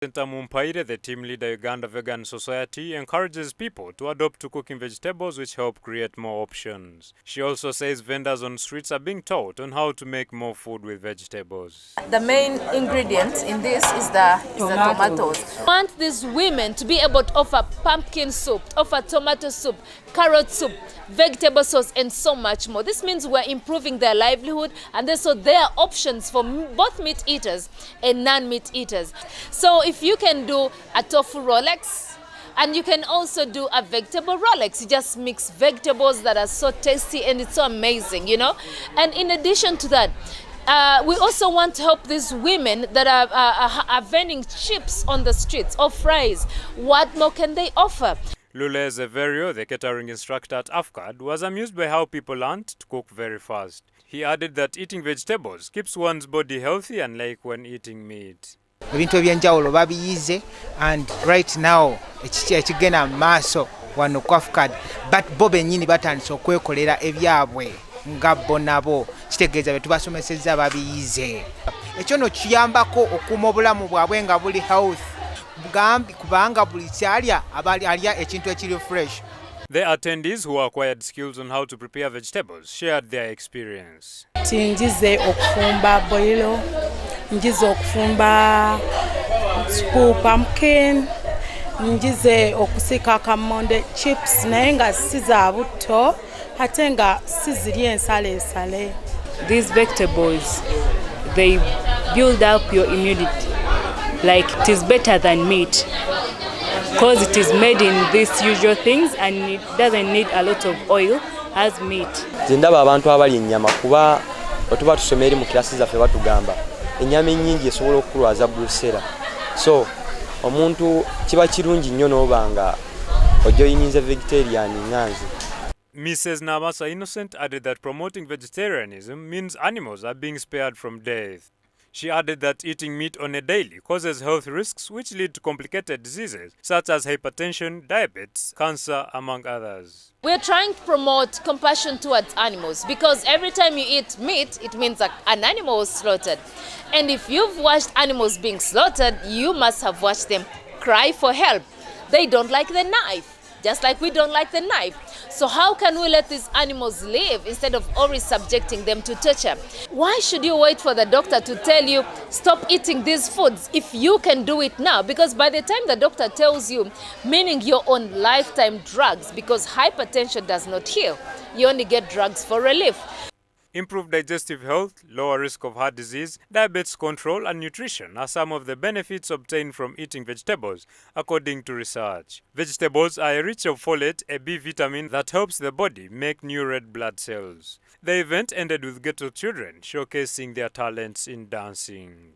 Mumpaire, the team leader Uganda Vegan Society, encourages people to adopt to cooking vegetables, which help create more options. She also says vendors on streets are being taught on how to make more food with vegetables. The main ingredient in this is the tomatoes. I want these women to be able to offer pumpkin soup, offer tomato soup, carrot soup, vegetable sauce, and so much more. This means we're improving their livelihood, and so there are options for both meat eaters and non-meat eaters. So if you can do a tofu Rolex, and you can also do a vegetable Rolex. You just mix vegetables that are so tasty and it's so amazing, you know. And in addition to that, we also want to help these women that are vending chips on the streets or fries. What more can they offer? Lule Zeverio, the catering instructor at AFCAD, was amused by how people learned to cook very fast. He added that eating vegetables keeps one's body healthy, unlike when eating meat. Ebintu ebyenjawulo babiyize, and right now ekigenda maaso wano ku AFCAD, but bo bennyini batandise okwekolera ebyabwe nga bo nabo, kitegeeza be tubasomesezza babiyize. Ekyo no kiyambako okuuma obulamu bwabwe nga buli health bugambi kubanga buli kyalya alya ekintu ekiri fresh. The attendees who acquired skills on how to prepare vegetables shared their experience. Njize okufumba boilo, njize okufumba supu pumpkin, njize okusika kamonde chips naye nga si za buto ate nga si ziri ensale. These vegetables, they build up your immunity. Like it is better than meat because it is made in these usual things and it doesn't need a lot of oil as meat. Zindaba abantu abali ennyama kuba otuba tusomeri mu kilasi zaffe batugamba ennyama ennyingi esobola okukulwaza brucella. So omuntu kiba kirungi nnyo n'obanga ojoyininze vegetarian nganzi. Mrs. Namasa Innocent added that promoting vegetarianism means animals are being spared from death. She added that eating meat on a daily causes health risks which lead to complicated diseases such as hypertension, diabetes, cancer, among others. We're trying to promote compassion towards animals because every time you eat meat, it means that an animal was slaughtered. And if you've watched animals being slaughtered, you must have watched them cry for help. They don't like the knife, just like we don't like the knife. So how can we let these animals live instead of always subjecting them to torture? Why should you wait for the doctor to tell you, stop eating these foods, if you can do it now? Because by the time the doctor tells you, meaning you're on lifetime drugs, because hypertension does not heal. You only get drugs for relief. Improved digestive health, lower risk of heart disease, diabetes control, and nutrition are some of the benefits obtained from eating vegetables, according to research. Vegetables are rich of folate, a B vitamin that helps the body make new red blood cells. The event ended with ghetto children showcasing their talents in dancing.